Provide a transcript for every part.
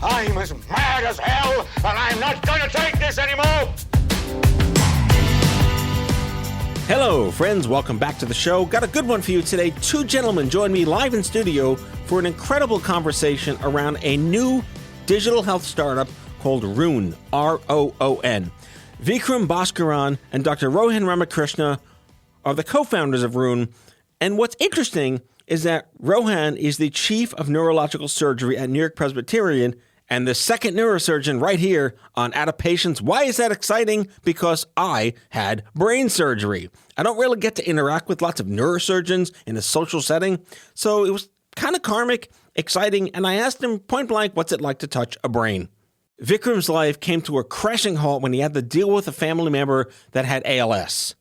I'm as mad as hell, and I'm not going to take this anymore! Hello, friends. Welcome back to the show. Got a good one for you today. Two gentlemen join me live in studio for an incredible conversation around a new digital health startup called Roon, R-O-O-N. Vikram Bhaskaran and Dr. Rohan Ramakrishna are the co-founders of Roon. And what's interesting is that Rohan is the chief of neurological surgery at New York Presbyterian and the second neurosurgeon right here on Out of Patients. Why is that exciting? Because I had brain surgery. I don't really get to interact with lots of neurosurgeons in a social setting, so it was kind of karmic, exciting, and I asked him point blank, what's it like to touch a brain? Vikram's life came to a crashing halt when he had to deal with a family member that had ALS.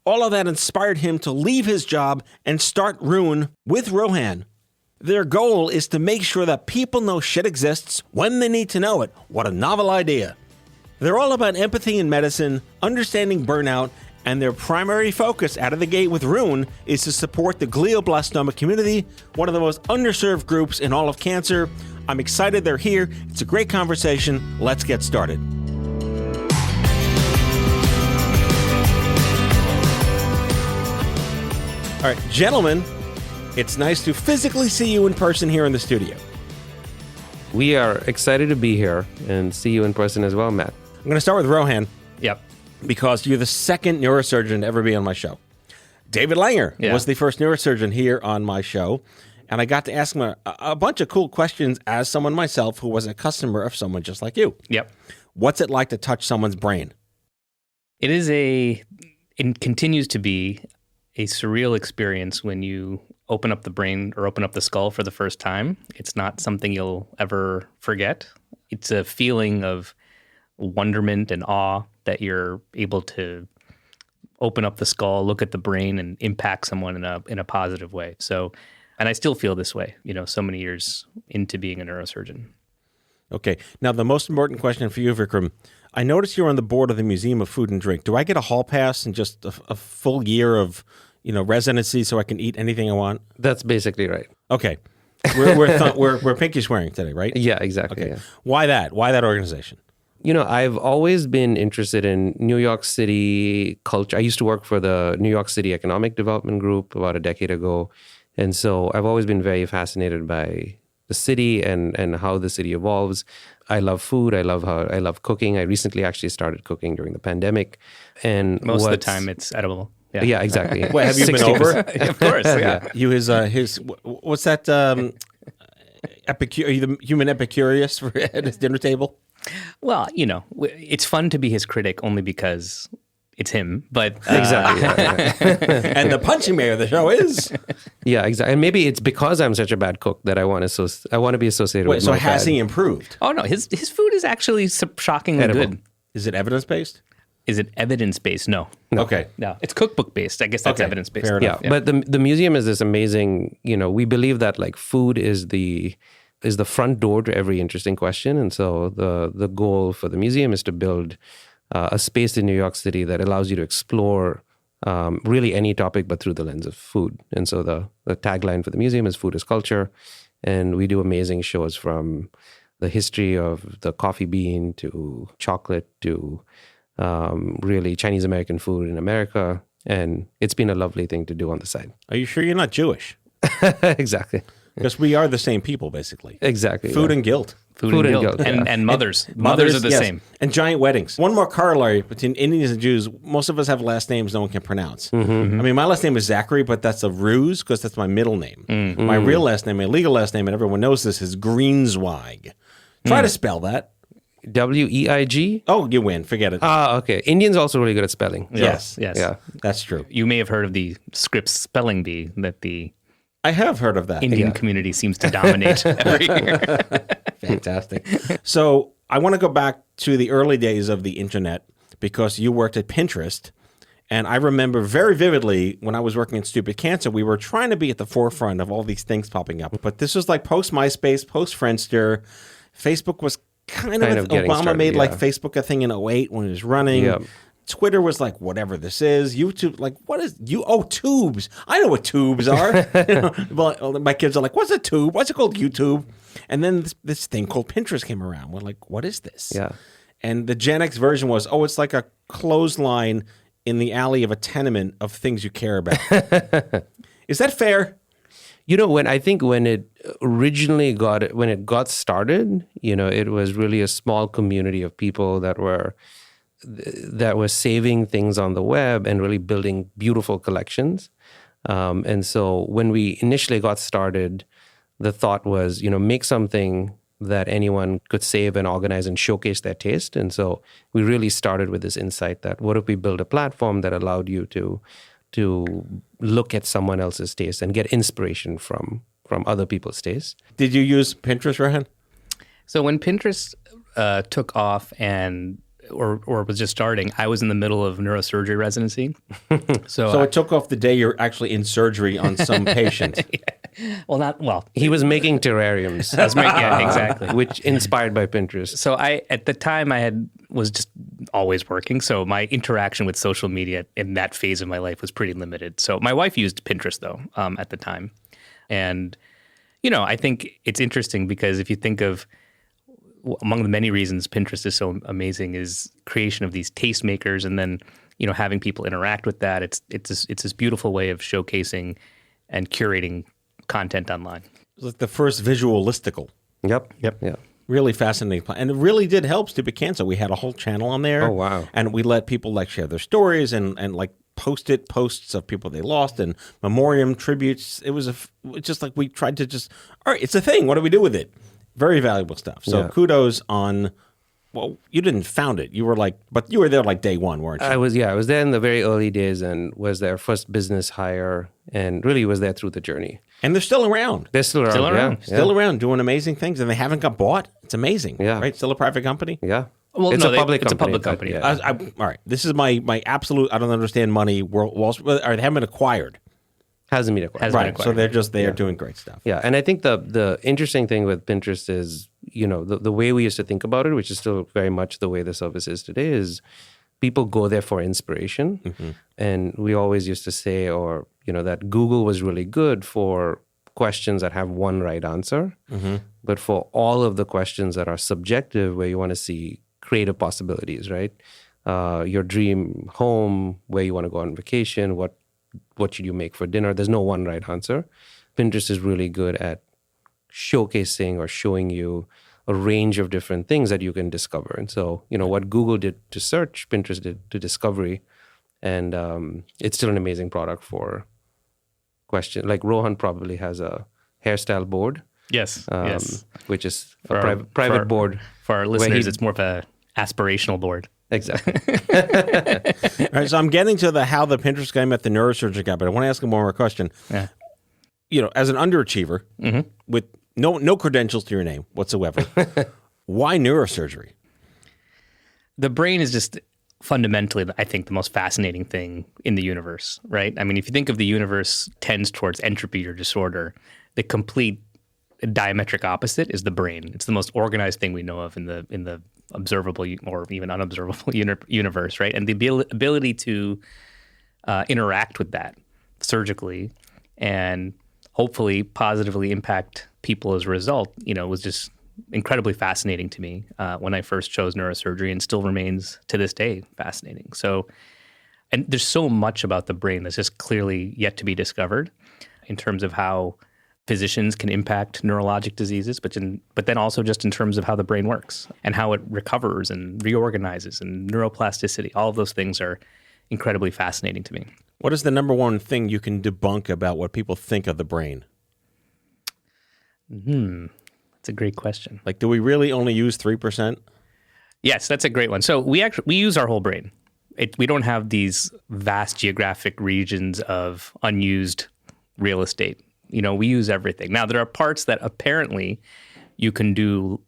All of that inspired him to leave his job and start Roon with Rohan. Their goal is to make sure that people know shit exists when they need to know it. What a novel idea. They're all about empathy in medicine, understanding burnout, and their primary focus out of the gate with Roon is to support the glioblastoma community, one of the most underserved groups in all of cancer. I'm excited they're here. It's a great conversation. Let's get started. All right, gentlemen, it's nice to physically see you in person here in the studio. We are excited to be here and see you in person as well, Matt. I'm going to start with Rohan. Yep. Because you're the second neurosurgeon to ever be on my show. David Langer was the first neurosurgeon here on my show, and I got to ask him a bunch of cool questions as someone myself who was a customer of someone just like you. Yep. What's it like to touch someone's brain? It continues to be a surreal experience when you open up the brain or open up the skull for the first time. It's not something you'll ever forget. It's a feeling of wonderment and awe that you're able to open up the skull, look at the brain, and impact someone in a positive way. So, and I still feel this way, so many years into being a neurosurgeon. Okay. Now, the most important question for you, Vikram. I noticed you're on the board of the Museum of Food and Drink. Do I get a hall pass and just a full year of, residency so I can eat anything I want? That's basically right. Okay. We're pinky swearing today, right? Yeah, exactly. Okay. Yeah. Why that? Why that organization? I've always been interested in New York City culture. I used to work for the New York City Economic Development Group about a decade ago. And so I've always been very fascinated by the city and how the city evolves. I love food. I love cooking. I recently actually started cooking during the pandemic. And most of the time it's edible. Yeah, exactly. Wait, have you been over? Of course, yeah. You his what's that are you the human Epicurus at his dinner table? Well, it's fun to be his critic only because it's him, but exactly. Yeah. And the punching bag of the show is exactly. And maybe it's because I'm such a bad cook that I want to be associated with. So has he improved? Oh no, his food is actually shockingly edible. good. Is it evidence based? Is it evidence-based? No. Okay. No. It's cookbook-based. I guess that's evidence-based. Fair enough. Yeah. But the museum is this amazing, we believe that food is the front door to every interesting question. And so the goal for the museum is to build a space in New York City that allows you to explore really any topic, but through the lens of food. And so the tagline for the museum is food is culture. And we do amazing shows from the history of the coffee bean to chocolate to really Chinese American food in America. And it's been a lovely thing to do on the side. Are you sure you're not Jewish? Exactly. Because we are the same people, basically. Exactly. Food and guilt. Food and guilt. And mothers. Mothers are the same. And giant weddings. One more corollary between Indians and Jews. Most of us have last names no one can pronounce. Mm-hmm. I mean, my last name is Zachary, but that's a ruse because that's my middle name. Mm-hmm. My real last name, my legal last name, and everyone knows this, is Greenzweig. Try to spell that. W-E-I-G? Oh, you win. Forget it. Okay. Indians also really good at spelling. Yes. Yeah. That's true. You may have heard of the Scripps spelling bee that the I have heard of that. Indian community seems to dominate every year. Fantastic. So I want to go back to the early days of the internet because you worked at Pinterest. And I remember very vividly when I was working in Stupid Cancer, we were trying to be at the forefront of all these things popping up. But this was like post-MySpace, post-Friendster. Facebook was kind of getting Obama started, made yeah. like Facebook a thing in 2008 when it was running. Yep. Twitter was like, whatever this is. YouTube, like, what is you? Oh, tubes. I know what tubes are. Well, my kids are like, what's a tube? What's it called? YouTube. And then this thing called Pinterest came around. We're like, what is this? Yeah. And the Gen X version was, it's like a clothesline in the alley of a tenement of things you care about. Is that fair? When it originally got started, it was really a small community of people that were saving things on the web and really building beautiful collections. And so when we initially got started, the thought was, make something that anyone could save and organize and showcase their taste. And so we really started with this insight that what if we build a platform that allowed you to look at someone else's taste and get inspiration from other people's taste. Did you use Pinterest, Rohan? So when Pinterest took off or was just starting, I was in the middle of neurosurgery residency. So it took off the day you're actually in surgery on some patient. He was making terrariums. Exactly. Which inspired by Pinterest. So at the time was just always working. So my interaction with social media in that phase of my life was pretty limited. So my wife used Pinterest though, at the time. And, I think it's interesting because if you think of among the many reasons Pinterest is so amazing is creation of these tastemakers and then, having people interact with that. It's this beautiful way of showcasing and curating content online. It's like the first visual listicle. Yep. Yeah. Really fascinating. And it really did help Stupid Cancer. We had a whole channel on there. Oh, wow. And we let people share their stories and posts of people they lost and memoriam tributes. It was just like we tried to all right, it's a thing. What do we do with it? Very valuable stuff. So kudos on, you didn't found it. You were but you were there day one, weren't you? I was there in the very early days and was their first business hire and really was there through the journey. And they're still around. They're still around. Still around doing amazing things, and they haven't got bought. It's amazing. Yeah. Right? Still a private company? Yeah. Well, it's no, a public it's company. a public company. All right. This is my absolute, I don't understand money. Wall Street, they haven't been acquired. Hasn't been acquired. Right. So they are doing great stuff. Yeah. And I think the interesting thing with Pinterest is, the way we used to think about it, which is still very much the way the service is today, is people go there for inspiration. Mm-hmm. And we always used to say, that Google was really good for questions that have one right answer. Mm-hmm. But for all of the questions that are subjective, where you want to see creative possibilities, right? Your dream home, where you want to go on vacation, what should you make for dinner? There's no one right answer. Pinterest is really good at showcasing or showing you a range of different things that you can discover. And so, what Google did to search, Pinterest did to discovery. And it's still an amazing product for questions. Like Rohan probably has a hairstyle board. Yes. Which is a private board. For our listeners, it's more of an aspirational board. Exactly. All right, so I'm getting to how the Pinterest guy met the neurosurgeon guy, but I want to ask him one more question. Yeah. As an underachiever with no credentials to your name whatsoever, why neurosurgery? The brain is just fundamentally, I think, the most fascinating thing in the universe, right? I mean, if you think of the universe tends towards entropy or disorder, the complete diametric opposite is the brain. It's the most organized thing we know of in the observable or even unobservable universe, right? And the ability to interact with that surgically and hopefully positively impact people as a result, was just incredibly fascinating to me when I first chose neurosurgery, and still remains to this day fascinating. So, and there's so much about the brain that's just clearly yet to be discovered in terms of how physicians can impact neurologic diseases, but then also just in terms of how the brain works and how it recovers and reorganizes and neuroplasticity. All of those things are incredibly fascinating to me. What is the number one thing you can debunk about what people think of the brain? That's a great question. Do we really only use 3%? Yes, that's a great one. So we use our whole brain. We don't have these vast geographic regions of unused real estate. We use everything. Now, there are parts that apparently you can do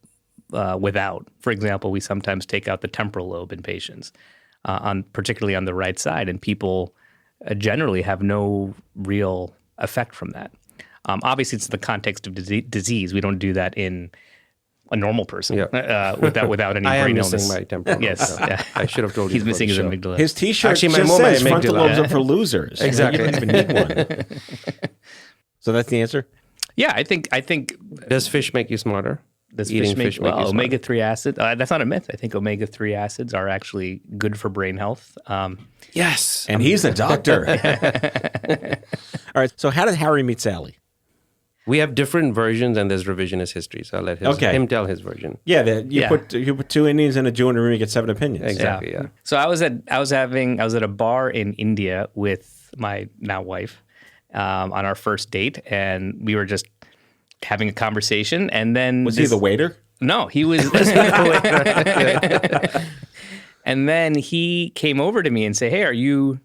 without. For example, we sometimes take out the temporal lobe in patients, particularly on the right side, and people generally have no real effect from that. Obviously, it's the context of disease. We don't do that in a normal person Yeah. without any I am brain missing illness. my temporal. Yes, Yeah. I should have told you. He's missing his show. amygdala. His T-shirt Actually, my just mom, says my frontal amygdala. lobes are for losers. Exactly. You don't even need one. So that's the answer? Yeah, I think Does fish make you smarter? does Eating fish make you smarter? omega-3 acid. That's not a myth. I think omega-3 acids are actually good for brain health. Yes. And he's a doctor. All right. So how did Harry meet Sally? We have different versions, and there's revisionist history. So I'll let him tell his version. Yeah, you put two Indians and a Jew in a room, you get 7 opinions. Exactly. Yeah. So I was at a bar in India with my now wife on our first date, and we were just having a conversation. And then Was he the waiter? No, he was. And then he came over to me and said, "Hey, are you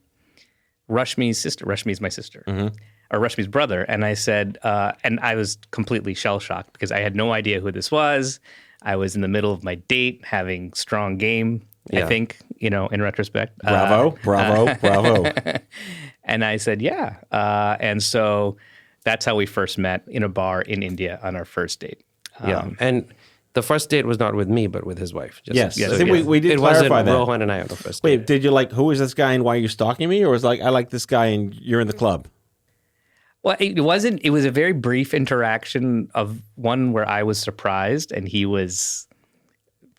Rashmi's sister?" Rashmi's my sister. Or Rashmi's brother. And I said, and I was completely shell-shocked because I had no idea who this was. I was in the middle of my date having strong game, I think, in retrospect. Bravo. And I said, yeah. And so that's how we first met in a bar in India on our first date. And the first date was not with me, but with his wife. Yes. I think we did it clarify wasn't that. Rohan and I on the first date. Wait, did you who is this guy and why are you stalking me? Or was it like, I like this guy and you're in the club? Well, it wasn't. It was a very brief interaction of one where I was surprised and he was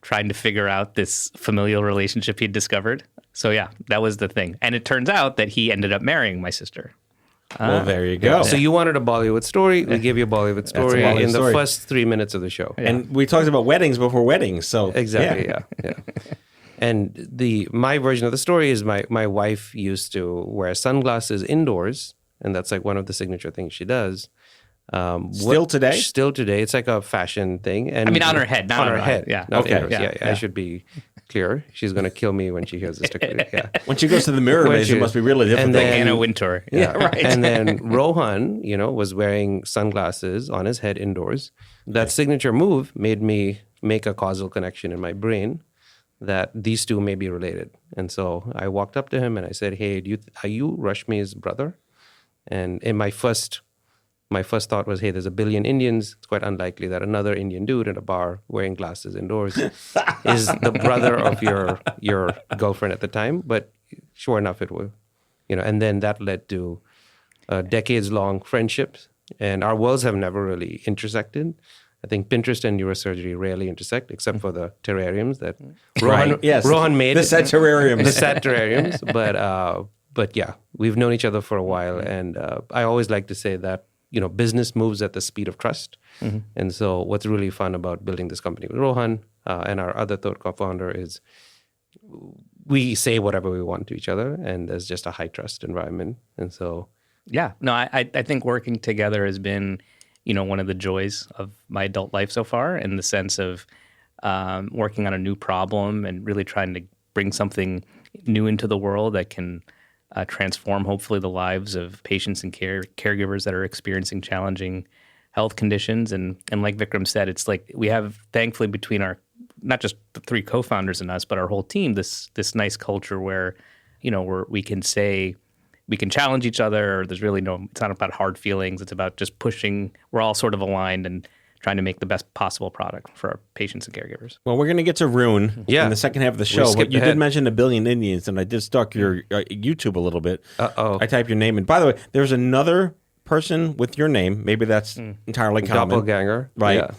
trying to figure out this familial relationship he'd discovered. So yeah, that was the thing. And it turns out that he ended up marrying my sister. Well, there you go. So you wanted a Bollywood story. We gave you a Bollywood story Bollywood in story. the first 3 minutes of the show. And we talked about weddings before weddings. So Exactly. Yeah. And my version of the story is my wife used to wear sunglasses indoors, and that's like one of the signature things she does. Still today? Still today. It's like a fashion thing. And I mean, on her head, not on on her her head. eye. Yeah. Not Okay. indoors. Yeah. I should be clear. She's going to kill me when she hears this. Yeah. When she goes to the mirror, When it she- must be really difficult. and then- Anna Wintour. Yeah, right. And then Rohan, was wearing sunglasses on his head indoors. That signature move made me make a causal connection in my brain that these two may be related. And so I walked up to him and I said, "Hey, are you Rashmi's brother?" And in my first thought was, hey, there's a billion Indians. It's quite unlikely that another Indian dude in a bar wearing glasses indoors is the brother of your girlfriend at the time. But sure enough, it was, and then that led to decades-long friendships. And our worlds have never really intersected. I think Pinterest and neurosurgery rarely intersect, except for the terrariums that Rohan made. The set terrariums. The set terrariums. But yeah, we've known each other for a while. And I always like to say that, business moves at the speed of trust. And so what's really fun about building this company with Rohan and our other third co-founder is we say whatever we want to each other, and there's just a high trust environment. And so... Yeah. No, I think working together has been, one of the joys of my adult life so far, in the sense of working on a new problem and really trying to bring something new into the world that can transform, hopefully, the lives of patients and caregivers that are experiencing challenging health conditions. And like Vikram said, it's like we have, thankfully, between our, not just the three co-founders and us, but our whole team, this nice culture where, we can say, we can challenge each other. There's really it's not about hard feelings. It's about just pushing. We're all sort of aligned and trying to make the best possible product for our patients and caregivers. Well, we're going to get to Roon in the second half of the show. But you did mention a billion Indians, and I did stalk your YouTube a little bit. I typed your name in. By the way, there's another person with your name. Maybe that's entirely common. Doppelganger. Right. Yeah.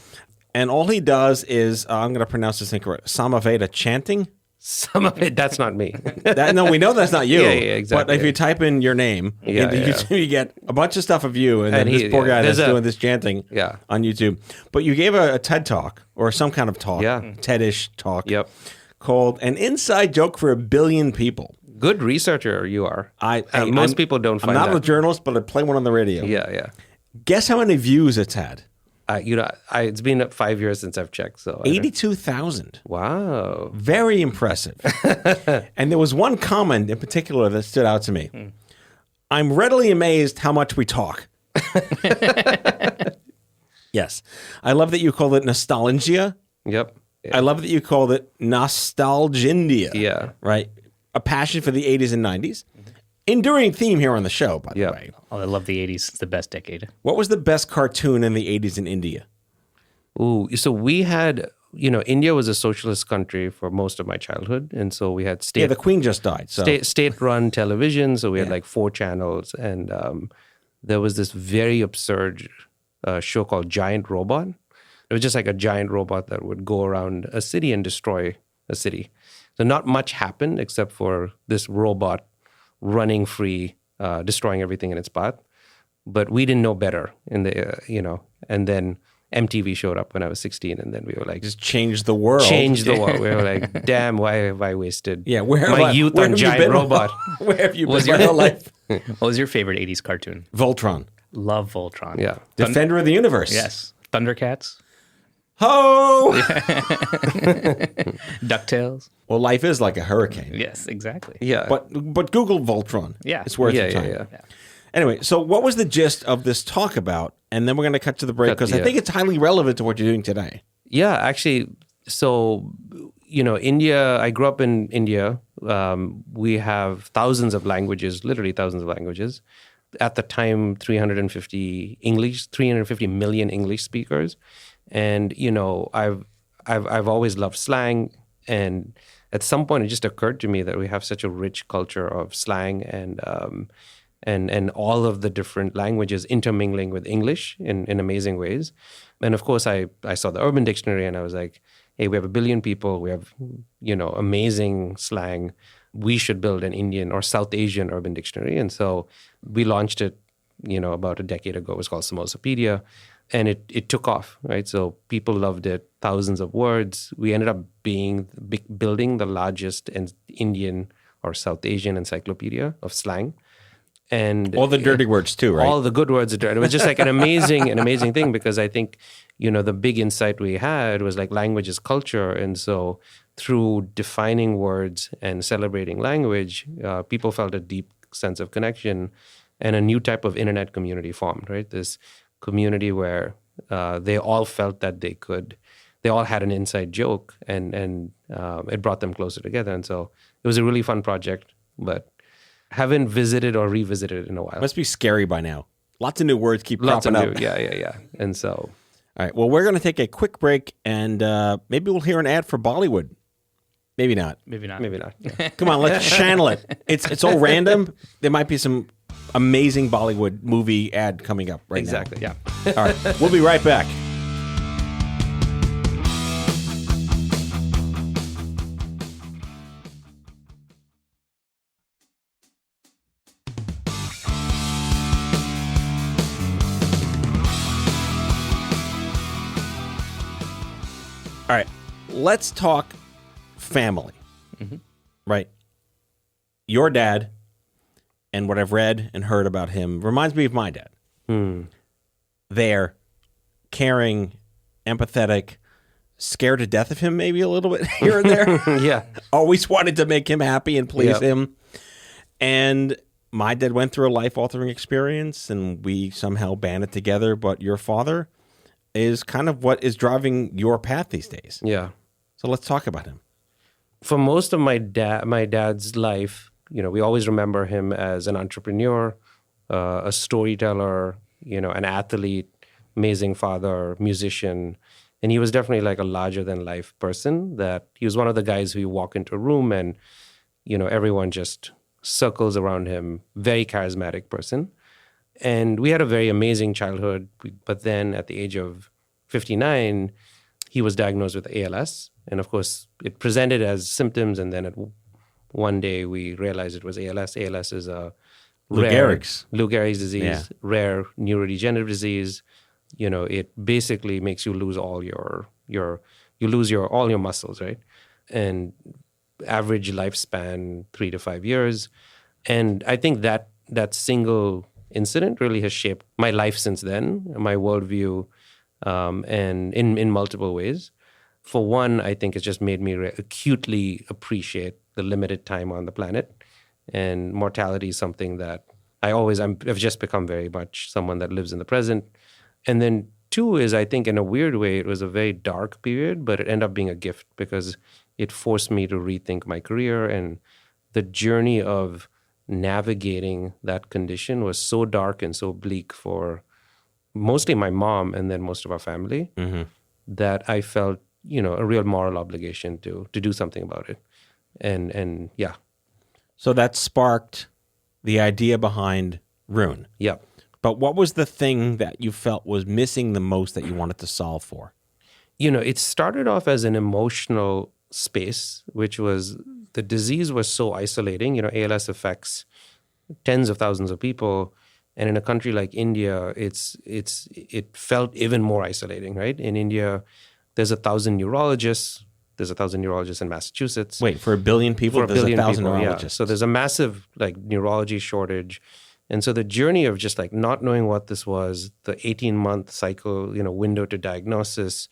And all he does is, I'm going to pronounce this incorrect, Samaveda chanting. Some of it, that's not me. No, we know that's not you. Yeah, exactly. But if you type in your name, you get a bunch of stuff of you, and then this poor guy that's doing this chanting on YouTube. But you gave a TED talk, or some kind of talk, TED-ish talk, called An Inside Joke for a Billion People. Good researcher you are. Most people don't find I'm that. not a journalist, but I play one on the radio. Yeah. Guess how many views it's had? It's been 5 years since I've checked. So 82,000. Wow. Very impressive. And there was one comment in particular that stood out to me. I'm readily amazed how much we talk. Yes. I love that you called it nostalgia. Yep. Yeah. I love that you called it nostalgindia. Yeah. Right? A passion for the 80s and 90s. Enduring theme here on the show, by the way. Oh, I love the 80s. It's the best decade. What was the best cartoon in the 80s in India? Ooh, so we had, India was a socialist country for most of my childhood. And so we had Yeah, the Queen just died. So state-run television. So we had Yeah. like 4 channels. And there was this very absurd show called Giant Robot. It was just like a giant robot that would go around a city and destroy a city. So not much happened except for this robot running free, destroying everything in its path. But we didn't know better and then MTV showed up when I was 16, and then we were like, just changed the world. changed the world. We were like, damn, why have I wasted Yeah, my youth on Giant Robot? Where have you Was been my whole life? What was your favorite 80s cartoon? Voltron, Love Voltron. Yeah. Defender of the Universe. Yes. Thundercats. Ho! DuckTales. Well, life is like a hurricane. Yes, exactly. Yeah. But Google Voltron. Yeah. It's worth yeah, your time. yeah. Anyway, so what was the gist of this talk about? And then we're going to cut to the break because I yeah. think it's highly relevant to what you're doing today. Yeah, actually, so, India, I grew up in India. We have thousands of languages, literally thousands of languages. At the time, 350 million English speakers. And, I've always loved slang. And at some point, it just occurred to me that we have such a rich culture of slang and all of the different languages intermingling with English in amazing ways. And of course, I saw the Urban Dictionary and I was like, hey, we have 1 billion people. We have, amazing slang. We should build an Indian or South Asian Urban Dictionary. And so we launched it, about a decade ago. It was called Samosapedia. And it took off, right? So people loved it, thousands of words. We ended up building the largest Indian or South Asian encyclopedia of slang. And All the dirty words too, right? all the good words are dirty. It was just like an amazing thing because I think, the big insight we had was like language is culture. And so through defining words and celebrating language, people felt a deep sense of connection and a new type of internet community formed, right? This community where they all felt that they all had an inside joke and it brought them closer together. And so it was a really fun project, but haven't visited or revisited it in a while. Must be scary by now. Lots of new words keep Lots of cropping up. new, yeah. And so, All right. Well, we're going to take a quick break and maybe we'll hear an ad for Bollywood. Maybe not. Maybe not. maybe not. Yeah. Come on, let's channel it. It's all random. There might be some amazing Bollywood movie ad coming up right Exactly. now. Yeah. All right. We'll be right back. All right. Let's talk family. Right. Your dad and what I've read and heard about him reminds me of my dad. They're caring, empathetic, scared to death of him maybe a little bit here and there. Yeah. Always wanted to make him happy and please Yep. him. And my dad went through a life-altering experience and we somehow banded together. But your father is kind of what is driving your path these days. Yeah. So let's talk about him. For most of my dad's life, we always remember him as an entrepreneur, a storyteller, an athlete, amazing father, musician. And he was definitely like a larger than life person that he was one of the guys who you walk into a room and, everyone just circles around him, very charismatic person. And we had a very amazing childhood. But then at the age of 59, he was diagnosed with ALS. And of course, it presented as symptoms. And then one day we realized it was ALS. ALS is a Lou Gehrig's disease, Yeah. rare neurodegenerative disease. It basically makes you lose all all your muscles, right? And average lifespan 3 to 5 years. And I think that single incident really has shaped my life since then, my worldview, and in multiple ways. For one, I think it's just made me acutely appreciate the limited time on the planet. And mortality is something that I've just become very much someone that lives in the present. And then two is, I think in a weird way, it was a very dark period, but it ended up being a gift because it forced me to rethink my career. And the journey of navigating that condition was so dark and so bleak for mostly my mom and then most of our family. that I felt, a real moral obligation to do something about it. And yeah. So that sparked the idea behind Roon. Yeah. But what was the thing that you felt was missing the most that you wanted to solve for? It started off as an emotional space, which was the disease was so isolating. ALS affects tens of thousands of people. And in a country like India, it felt even more isolating, right? In India, there's 1,000 neurologists. There's 1,000 neurologists in Massachusetts. Wait, for 1 billion people, For a there's billion 1,000 people, neurologists. So there's a massive neurology shortage. And so the journey of just not knowing what this was, the 18-month cycle, window to diagnosis,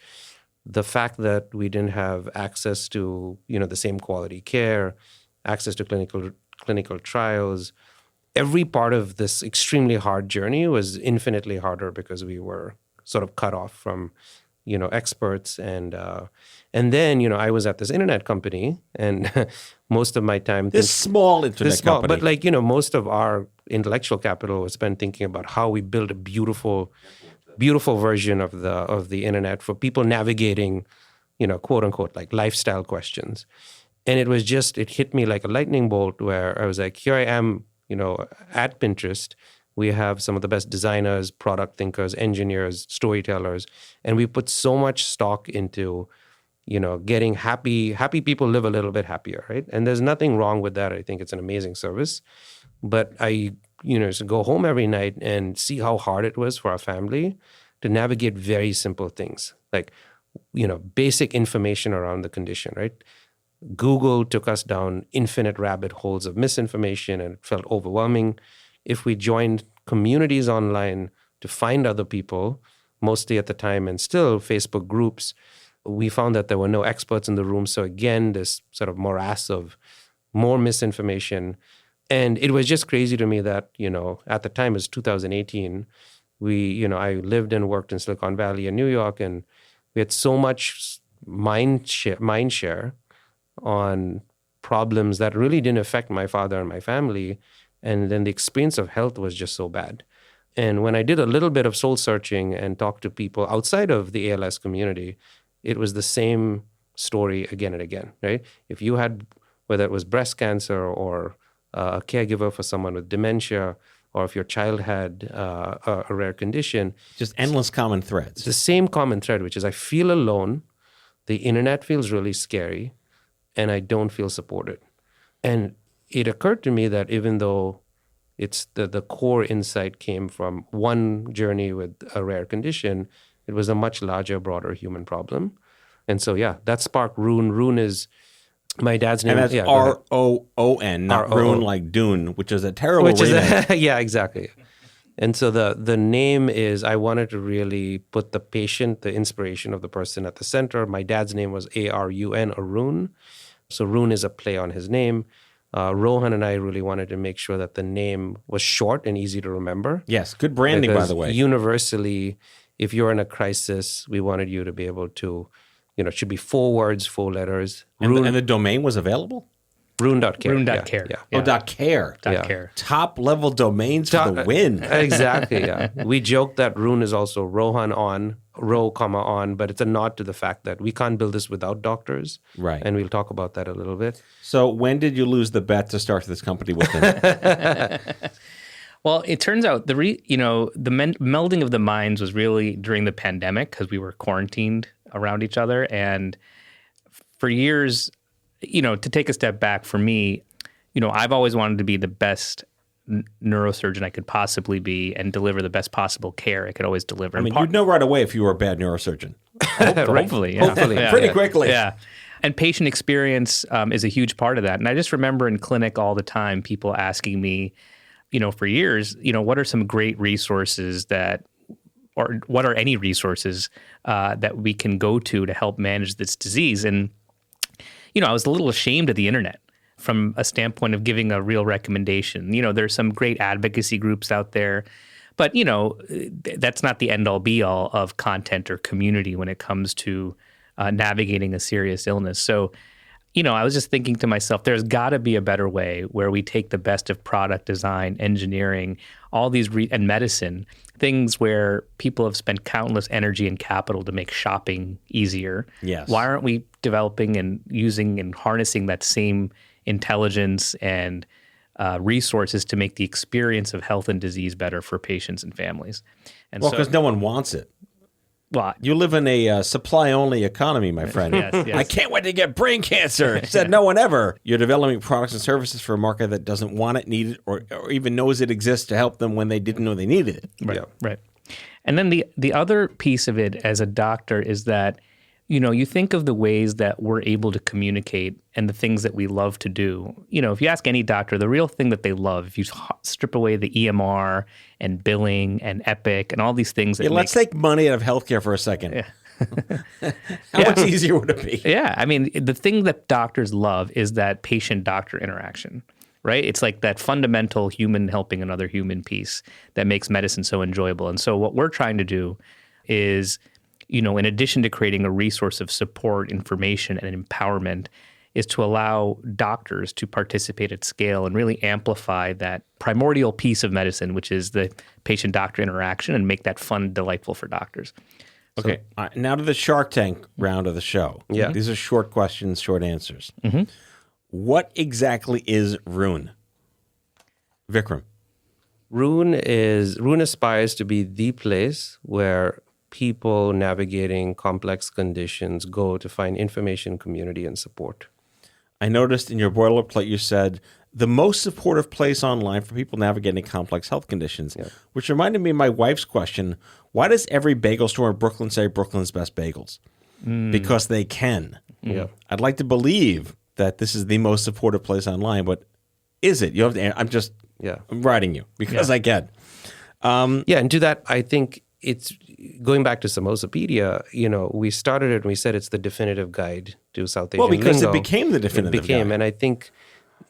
the fact that we didn't have access to, the same quality care, access to clinical trials, every part of this extremely hard journey was infinitely harder because we were sort of cut off from, experts. And then, I was at this internet company, and most of my time... This small internet company. But most of our intellectual capital was spent thinking about how we build a beautiful version of the internet for people navigating, quote unquote, lifestyle questions. And it hit me like a lightning bolt, where I was like, here I am, at Pinterest. We have some of the best designers, product thinkers, engineers, storytellers, and we put so much stock into, getting happy people live a little bit happier, right? And there's nothing wrong with that. I think it's an amazing service. But I, to go home every night and see how hard it was for our family to navigate very simple things, like, basic information around the condition, right? Google took us down infinite rabbit holes of misinformation, and it felt overwhelming. If we joined communities online to find other people, mostly at the time, and still Facebook groups, we found that there were no experts in the room. So again, this sort of morass of more misinformation. And it was just crazy to me that, at the time, it was 2018, I lived and worked in Silicon Valley in New York, and we had so much mind share on problems that really didn't affect my father and my family. And then the experience of health was just so bad. And when I did a little bit of soul searching and talked to people outside of the ALS community, it was the same story again and again, right? If you had, whether it was breast cancer or a caregiver for someone with dementia, or if your child had a rare condition. Just endless common threads. The same common thread, which is I feel alone, the internet feels really scary, and I don't feel supported. And it occurred to me that even though it's the core insight came from one journey with a rare condition, it was a much larger, broader human problem. And so, that sparked Roon. Roon is my dad's name. And that's R-O-O-N, not Roon like Dune, which is a terrible name. Yeah, exactly. And so the name is, I wanted to really put the patient, the inspiration of the person at the center. My dad's name was A-R-U-N, Roon. So Roon is a play on his name. Rohan and I really wanted to make sure that the name was short and easy to remember. Yes, good branding, by the way. Universally, if you're in a crisis, we wanted you to be able to, it should be 4 words, 4 letters. And the domain was available? Roon.care. Roon.care. Yeah. Oh, .care. .care. Top-level domains for the win. Exactly, yeah. We joke that Roon is also Rohan on, on, but it's a nod to the fact that we can't build this without doctors. Right. And we'll talk about that a little bit. So when did you lose the bet to start this company with them? Well, it turns out the melding of the minds was really during the pandemic, because we were quarantined around each other. And for years, to take a step back, for me, I've always wanted to be the best neurosurgeon I could possibly be and deliver the best possible care I could always deliver. I mean, you'd know right away if you were a bad neurosurgeon. Hopefully, yeah. Hopefully. Yeah, Pretty yeah. quickly. Yeah. And patient experience is a huge part of that. And I just remember in clinic all the time, people asking me, for years, what are some great resources or what are any resources that we can go to help manage this disease? And, I was a little ashamed of the internet from a standpoint of giving a real recommendation. There's some great advocacy groups out there, but, that's not the end all be all of content or community when it comes to navigating a serious illness. So I was just thinking to myself, there's got to be a better way where we take the best of product design, engineering, all these and medicine, things where people have spent countless energy and capital to make shopping easier. Yes. Why aren't we developing and using and harnessing that same intelligence and resources to make the experience of health and disease better for patients and families? And Well, because no one wants it. Well, You live in a supply-only economy, my friend. Yes. I can't wait to get brain cancer, said no one ever. You're developing products and services for a market that doesn't want it, need it, or even knows it exists to help them when they didn't know they needed it. Right. And then the other piece of it as a doctor is that, you think of the ways that we're able to communicate and the things that we love to do. If you ask any doctor, the real thing that they love, if you strip away the EMR and billing and Epic and all these things. Let's take money out of healthcare for a second. Yeah. How much easier would it be? Yeah. I mean, the thing that doctors love is that patient-doctor interaction, right? It's like that fundamental human helping another human piece that makes medicine so enjoyable. And so what we're trying to do is, in addition to creating a resource of support, information, and empowerment, is to allow doctors to participate at scale and really amplify that primordial piece of medicine, which is the patient-doctor interaction, and make that fun, delightful for doctors. Okay, now to the Shark Tank round of the show. Yeah. These are short questions, short answers. Mm-hmm. What exactly is Roon? Vikram. Roon aspires to be the place where people navigating complex conditions go to find information, community, and support. I noticed in your boilerplate you said the most supportive place online for people navigating complex health conditions, which reminded me of my wife's question, why does every bagel store in Brooklyn say Brooklyn's best bagels? Because they can. Yeah. I'd like to believe that this is the most supportive place online, but is it? You have to, I'm writing you because I can. And to that, I think it's going back to Samosapedia, we started it and we said it's the definitive guide to South Asian lingo. Well, because it became the definitive guide. And I think,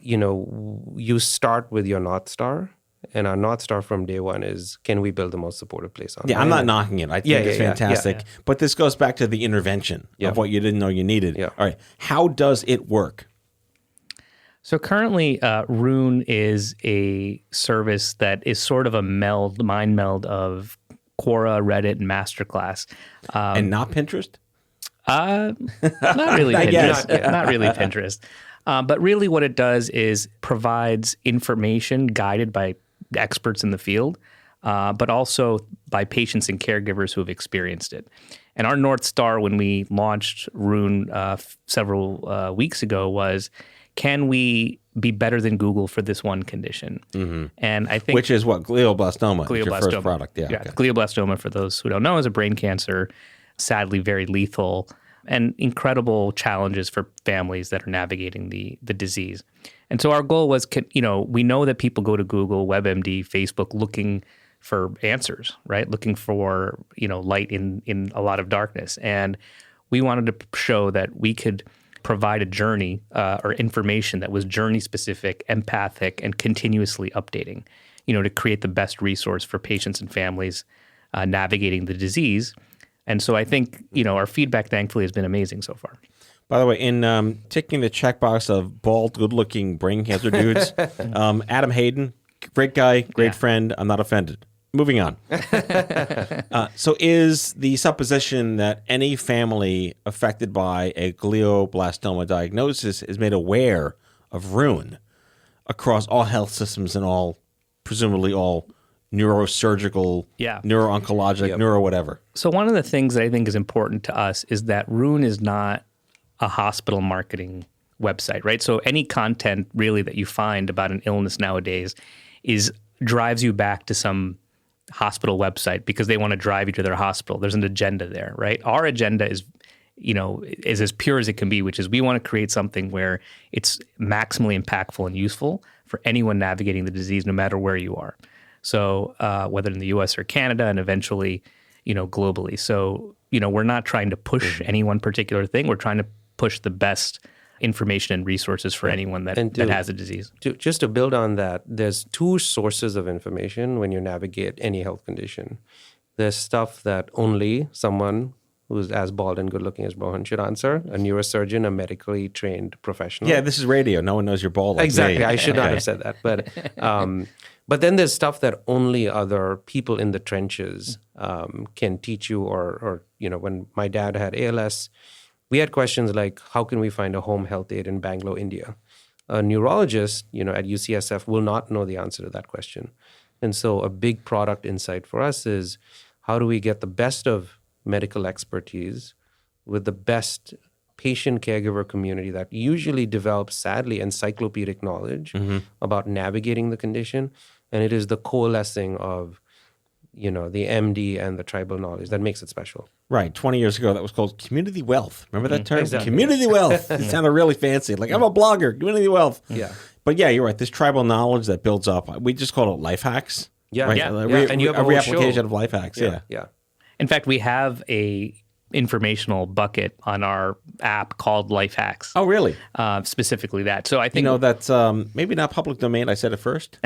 you start with your North Star, and our North Star from day one is, can we build the most supportive place online? Yeah, I'm not knocking it. I think it's fantastic. Yeah. But this goes back to the intervention of what you didn't know you needed. Yeah. All right. How does it work? So currently, Roon is a service that is sort of a mind meld of Quora, Reddit, and Masterclass. And not Pinterest? Not really Pinterest. Not really Pinterest. But really what it does is provides information guided by experts in the field, but also by patients and caregivers who have experienced it. And our North Star when we launched Roon several weeks ago was, can we be better than Google for this one condition? Mm-hmm. And I think... Which is what? Glioblastoma. Your first product. Yeah. Okay. Glioblastoma, for those who don't know, is a brain cancer, sadly very lethal, and incredible challenges for families that are navigating the disease. And so our goal was, we know that people go to Google, WebMD, Facebook looking for answers, right? Looking for, light in a lot of darkness. And we wanted to show that we could provide a journey or information that was journey specific, empathic, and continuously updating, to create the best resource for patients and families navigating the disease. And so I think, our feedback, thankfully, has been amazing so far. By the way, in ticking the checkbox of bald, good-looking brain cancer dudes, Adam Hayden, great guy, great friend. I'm not offended. Moving on. So is the supposition that any family affected by a glioblastoma diagnosis is made aware of Roon across all health systems and presumably all neurosurgical, neuro-oncologic, neuro whatever? So one of the things that I think is important to us is that Roon is not a hospital marketing website, right? So any content really that you find about an illness nowadays drives you back to some hospital website because they want to drive you to their hospital. There's an agenda there, right? Our agenda is as pure as it can be, which is we want to create something where it's maximally impactful and useful for anyone navigating the disease, no matter where you are. So whether in the U.S. or Canada, and eventually, globally. So, we're not trying to push any one particular thing. We're trying to push the best information and resources for anyone that has a disease. Just to build on that, there's two sources of information when you navigate any health condition. There's stuff that only someone who's as bald and good looking as Rohan, should answer. A neurosurgeon, a medically trained professional. Yeah, this is radio. No one knows you're bald. Like Exactly. me. I should not have said that. But then there's stuff that only other people in the trenches can teach you. Or when my dad had ALS, we had questions like, how can we find a home health aide in Bangalore, India? A neurologist, at UCSF will not know the answer to that question. And so a big product insight for us is, how do we get the best of medical expertise with the best patient caregiver community that usually develops, sadly, encyclopedic knowledge about navigating the condition. And it is the coalescing of, the MD and the tribal knowledge that makes it special. Right. 20 years ago, that was called community wealth. Remember that term? Exactly. Community wealth. It sounded really fancy. Like, I'm a blogger, community wealth. Yeah. But yeah, you're right. This tribal knowledge that builds up, we just call it life hacks. Yeah. Right? Yeah. And you have a reapplication of life hacks. Yeah. Yeah. In fact, we have a informational bucket on our app called Life Hacks. Oh, really? Specifically that. So I think that's maybe not public domain. I said it first.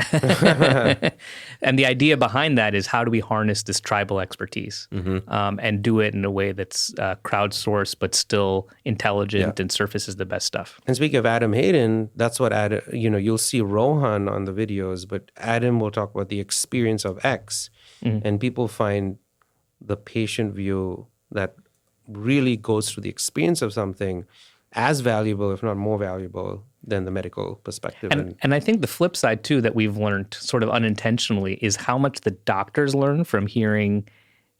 And the idea behind that is, how do we harness this tribal expertise and do it in a way that's crowdsourced but still intelligent and surfaces the best stuff. And speaking of Adam Hayden, that's what Adam, you'll see Rohan on the videos, but Adam will talk about the experience of X, and people find the patient view that really goes through the experience of something as valuable, if not more valuable, than the medical perspective. And I think the flip side, too, that we've learned sort of unintentionally is how much the doctors learn from hearing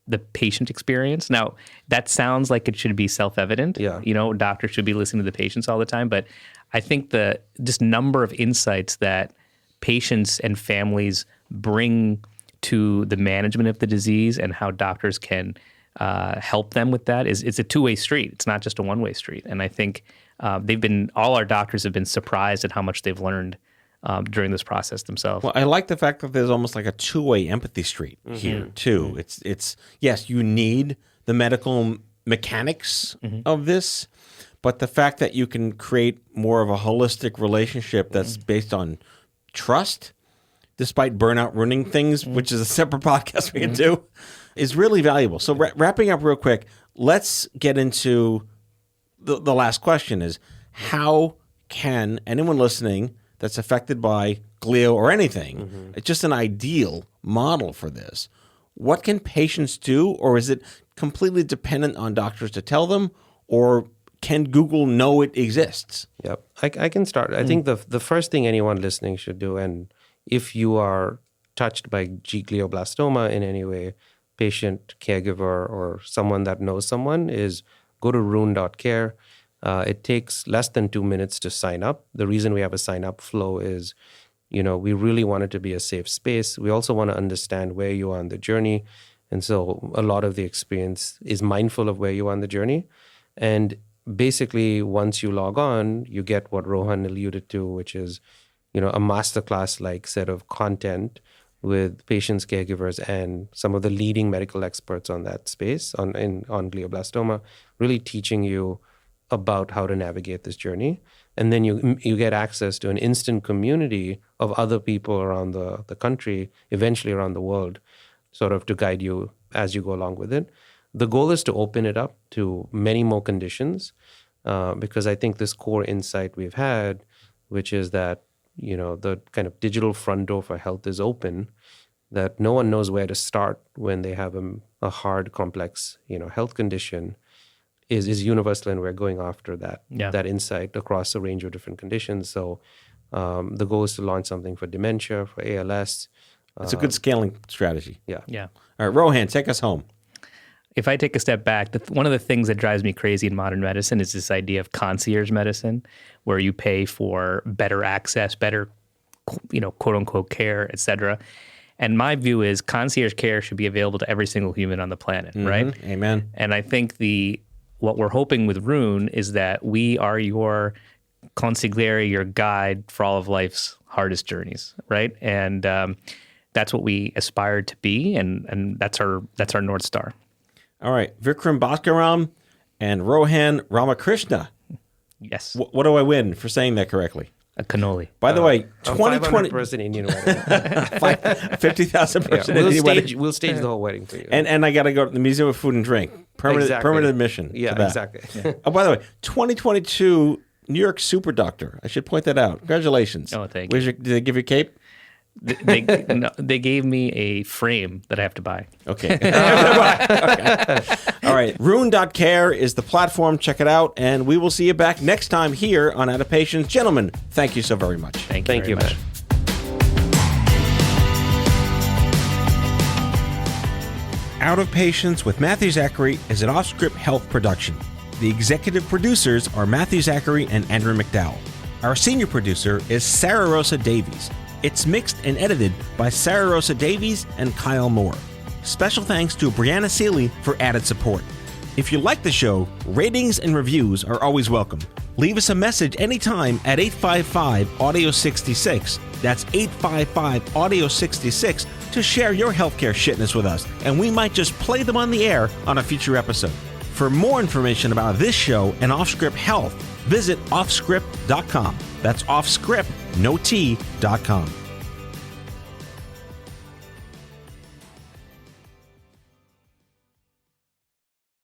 the patient experience. Now, that sounds like it should be self-evident. Yeah. Doctors should be listening to the patients all the time. But I think the just number of insights that patients and families bring to the management of the disease and how doctors can help them with that it's a two-way street. It's not just a one-way street. And I think all our doctors have been surprised at how much they've learned during this process themselves. Well, I like the fact that there's almost like a two-way empathy street here too. It's yes, you need the medical mechanics of this, but the fact that you can create more of a holistic relationship that's based on trust, despite burnout ruining things, which is a separate podcast we can do, is really valuable. So wrapping up real quick, let's get into the last question is, how can anyone listening that's affected by glio or anything, it's just an ideal model for this, what can patients do, or is it completely dependent on doctors to tell them, or can Google know it exists? Yep. I can start. I think the first thing anyone listening should do, and if you are touched by glioblastoma in any way, patient, caregiver, or someone that knows someone, is go to roon.care. It takes less than 2 minutes to sign up. The reason we have a sign-up flow is, we really want it to be a safe space. We also want to understand where you are on the journey. And so a lot of the experience is mindful of where you are on the journey. And basically, once you log on, you get what Rohan alluded to, which is, a masterclass-like set of content with patients, caregivers, and some of the leading medical experts on that space, on glioblastoma, really teaching you about how to navigate this journey. And then you get access to an instant community of other people around the country, eventually around the world, sort of to guide you as you go along with it. The goal is to open it up to many more conditions, because I think this core insight we've had, which is that, the kind of digital front door for health is open, that no one knows where to start when they have a hard, complex, health condition, is universal, and we're going after that insight across a range of different conditions. So the goal is to launch something for dementia, for ALS. It's a good scaling strategy. Yeah. All right, Rohan, take us home. If I take a step back, one of the things that drives me crazy in modern medicine is this idea of concierge medicine, where you pay for better access, better, quote unquote care, et cetera. And my view is concierge care should be available to every single human on the planet, right? Amen. And I think what we're hoping with Roon is that we are your consigliere, your guide for all of life's hardest journeys, right? And that's what we aspire to be, and that's our North Star. All right, Vikram Bhaskaram and Rohan Ramakrishna. Yes. What do I win for saying that correctly? A cannoli. By the way, A 2020 500-person Indian wedding. 50,000 person Yeah, Indian wedding. we'll stage the whole wedding for you. And I got to go to the Museum of Food and Drink. Permanent admission. Yeah, to that. exactly. Oh, by the way, 2022 New York Super Doctor. I should point that out. Congratulations. Oh, thank you. Did they give you a cape? They gave me a frame that I have to buy. Okay. Okay. All right. Roon.care is the platform. Check it out. And we will see you back next time here on Out of Patience. Gentlemen, thank you so very much. Thank you very much. man. Out of Patience with Matthew Zachary is an off-script health production. The executive producers are Matthew Zachary and Andrew McDowell. Our senior producer is Sarah Rosa Davies. It's mixed and edited by Sarah Rosa Davies and Kyle Moore. Special thanks to Brianna Seeley for added support. If you like the show, ratings and reviews are always welcome. Leave us a message anytime at 855-AUDIO-66. That's 855-AUDIO-66 to share your healthcare shitness with us, and we might just play them on the air on a future episode. For more information about this show and Off-Script Health, visit offscript.com. That's offscript, no T.com.